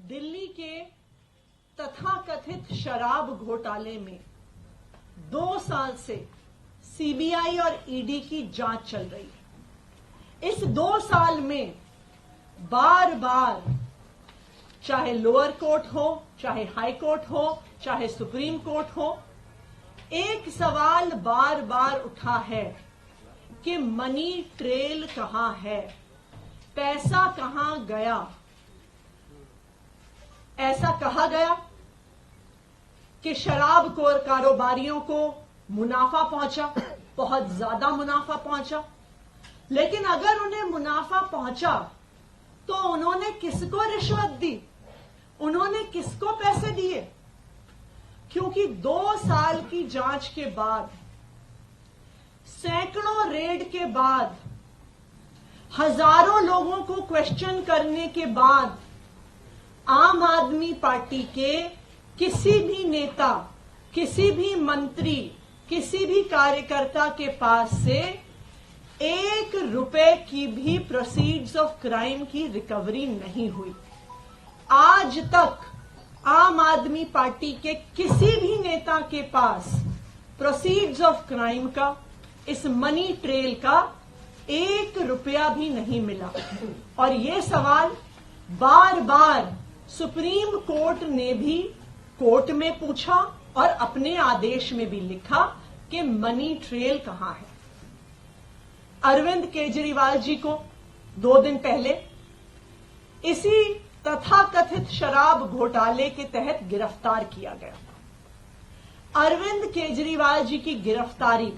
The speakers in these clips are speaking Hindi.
दिल्ली के तथाकथित शराब घोटाले में 2 साल से सीबीआई और ईडी की जांच चल रही है। इस 2 साल में बार बार चाहे लोअर कोर्ट हो, चाहे हाई कोर्ट हो, चाहे सुप्रीम कोर्ट हो, एक सवाल बार बार उठा है कि मनी ट्रेल कहां है, पैसा कहां गया। ऐसा कहा गया कि शराब कारोबारियों को मुनाफा पहुंचा, बहुत ज्यादा मुनाफा पहुंचा। लेकिन अगर उन्हें मुनाफा पहुंचा तो उन्होंने किसको रिश्वत दी, उन्होंने किसको पैसे दिए? क्योंकि 2 साल की जांच के बाद, सैकड़ों रेड के बाद, हजारों लोगों को क्वेश्चन करने के बाद आम आदमी पार्टी के किसी भी नेता, किसी भी मंत्री, किसी भी कार्यकर्ता के पास से 1 रुपए की भी प्रोसीड्स ऑफ क्राइम की रिकवरी नहीं हुई। आज तक आम आदमी पार्टी के किसी भी नेता के पास प्रोसीड्स ऑफ क्राइम का, इस मनी ट्रेल का 1 रुपया भी नहीं मिला। और ये सवाल बार बार सुप्रीम कोर्ट ने भी कोर्ट में पूछा और अपने आदेश में भी लिखा कि मनी ट्रेल कहां है। अरविंद केजरीवाल जी को 2 दिन पहले इसी तथाकथित शराब घोटाले के तहत गिरफ्तार किया गया। अरविंद केजरीवाल जी की गिरफ्तारी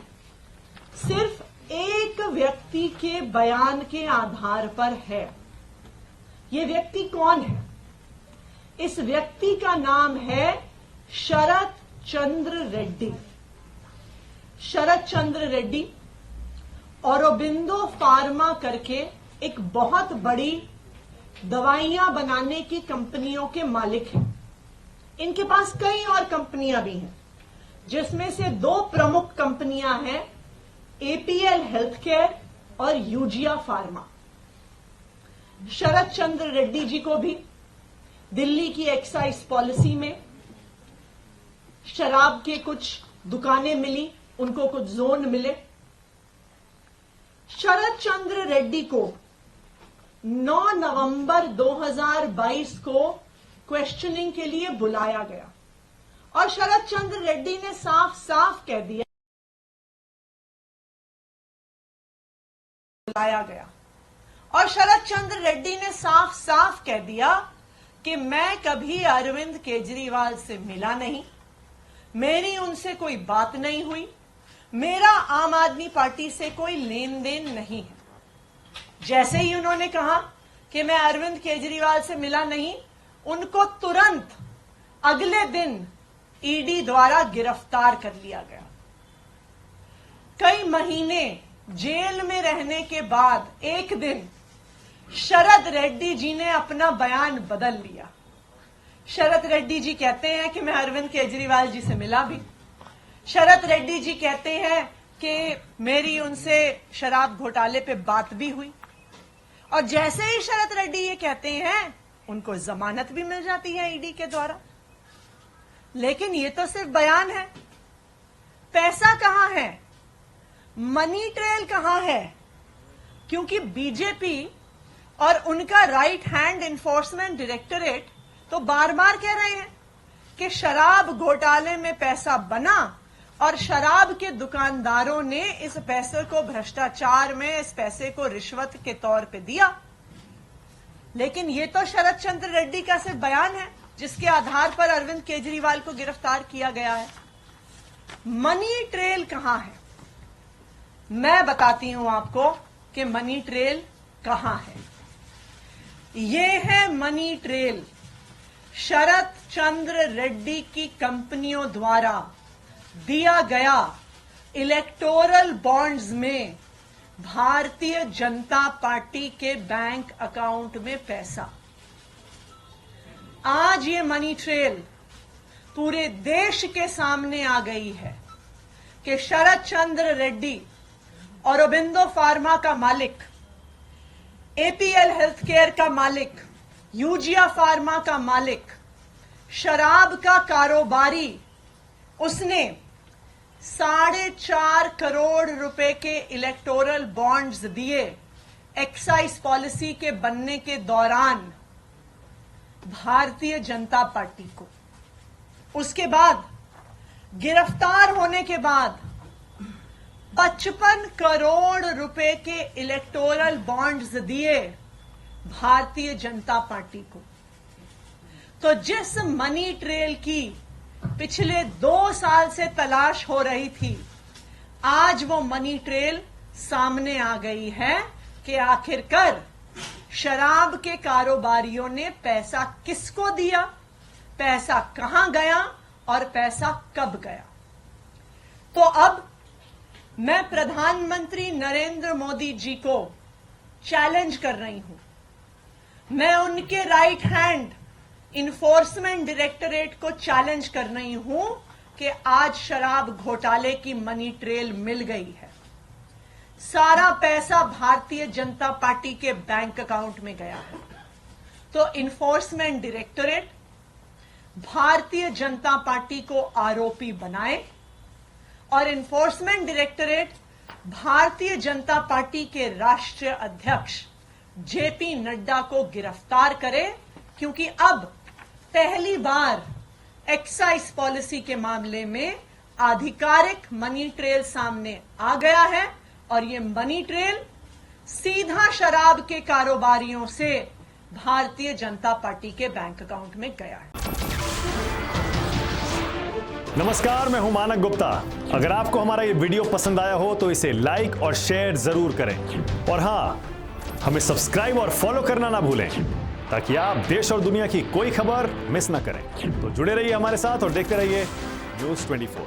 सिर्फ एक व्यक्ति के बयान के आधार पर है। ये व्यक्ति कौन है? इस व्यक्ति का नाम है शरत चंद्र रेड्डी। शरत चंद्र रेड्डी औरोबिंदो फार्मा करके एक बहुत बड़ी दवाइयां बनाने की कंपनियों के मालिक हैं। इनके पास कई और कंपनियां भी हैं, जिसमें से 2 प्रमुख कंपनियां हैं, एपीएल हेल्थकेयर और यूजिया फार्मा। शरत चंद्र रेड्डी जी को भी दिल्ली की एक्साइज पॉलिसी में शराब के कुछ दुकानें मिली, उनको कुछ जोन मिले। शरत चंद्र रेड्डी को 9 नवंबर 2022 को क्वेश्चनिंग के लिए बुलाया गया और शरत चंद्र रेड्डी ने साफ साफ कह दिया, बुलाया गया और शरत चंद्र रेड्डी ने साफ साफ कह दिया कि मैं कभी अरविंद केजरीवाल से मिला नहीं, मेरी उनसे कोई बात नहीं हुई, मेरा आम आदमी पार्टी से कोई लेन देन नहीं है। जैसे ही उन्होंने कहा कि मैं अरविंद केजरीवाल से मिला नहीं, उनको तुरंत अगले दिन ईडी द्वारा गिरफ्तार कर लिया गया। कई महीने जेल में रहने के बाद एक दिन शरत रेड्डी जी ने अपना बयान बदल लिया। शरत रेड्डी जी कहते हैं कि मैं अरविंद केजरीवाल जी से मिला भी। शरत रेड्डी जी कहते हैं कि मेरी उनसे शराब घोटाले पे बात भी हुई। और जैसे ही शरत रेड्डी ये कहते हैं, उनको जमानत भी मिल जाती है ईडी के द्वारा। लेकिन ये तो सिर्फ बयान है। पैसा कहां है? मनी ट्रेल कहां है? क्योंकि बीजेपी और उनका राइट हैंड इन्फोर्समेंट डायरेक्टरेट तो बार बार कह रहे हैं कि शराब घोटाले में पैसा बना और शराब के दुकानदारों ने इस पैसे को भ्रष्टाचार में, इस पैसे को रिश्वत के तौर पे दिया। लेकिन ये तो शरत चंद्र रेड्डी का सिर्फ बयान है, जिसके आधार पर अरविंद केजरीवाल को गिरफ्तार किया गया है। मनी ट्रेल कहां है? मैं बताती हूं आपको कि मनी ट्रेल कहां है। ये है मनी ट्रेल शरत चंद्र रेड्डी की कंपनियों द्वारा दिया गया इलेक्टोरल बॉन्ड्स में भारतीय जनता पार्टी के बैंक अकाउंट में पैसा। आज ये मनी ट्रेल पूरे देश के सामने आ गई है कि शरत चंद्र रेड्डी औरोबिंदो फार्मा का मालिक, एपीएल हेल्थकेयर का मालिक, यूजिया फार्मा का मालिक, शराब का कारोबारी, उसने 4.5 करोड़ रुपए के इलेक्टोरल बॉन्ड्स दिए एक्साइज पॉलिसी के बनने के दौरान भारतीय जनता पार्टी को। उसके बाद गिरफ्तार होने के बाद 55 करोड़ रुपए के इलेक्टोरल बॉन्ड्स दिए भारतीय जनता पार्टी को। तो जिस मनी ट्रेल की पिछले 2 साल से तलाश हो रही थी, आज वो मनी ट्रेल सामने आ गई है कि आखिरकार शराब के कारोबारियों ने पैसा किसको दिया, पैसा कहां गया और पैसा कब गया। तो अब मैं प्रधानमंत्री नरेंद्र मोदी जी को चैलेंज कर रही हूं। मैं उनके राइट हैंड इन्फोर्समेंट डायरेक्टरेट को चैलेंज कर रही हूं कि आज शराब घोटाले की मनी ट्रेल मिल गई है। सारा पैसा भारतीय जनता पार्टी के बैंक अकाउंट में गया है। तो enforcement directorate Bharatiya Janata party को आरोपी बनाए और enforcement directorate Bharatiya Janata party के राष्ट्रीय अध्यक्ष जेपी नड्डा को गिरफ्तार करे, क्योंकि अब पहली बार एक्साइज पॉलिसी के मामले में आधिकारिक मनी ट्रेल सामने आ गया है और ये मनी ट्रेल सीधा शराब के कारोबारियों से भारतीय जनता पार्टी के बैंक अकाउंट में गया है। नमस्कार, मैं हूं मानक गुप्ता। अगर आपको हमारा ये वीडियो पसंद आया हो तो इसे लाइक और शेयर जरूर करें और हां, हमें सब्सक्राइब और फॉलो करना ना भूलें ताकि आप देश और दुनिया की कोई खबर मिस ना करें। तो जुड़े रहिए हमारे साथ और देखते रहिए News 24।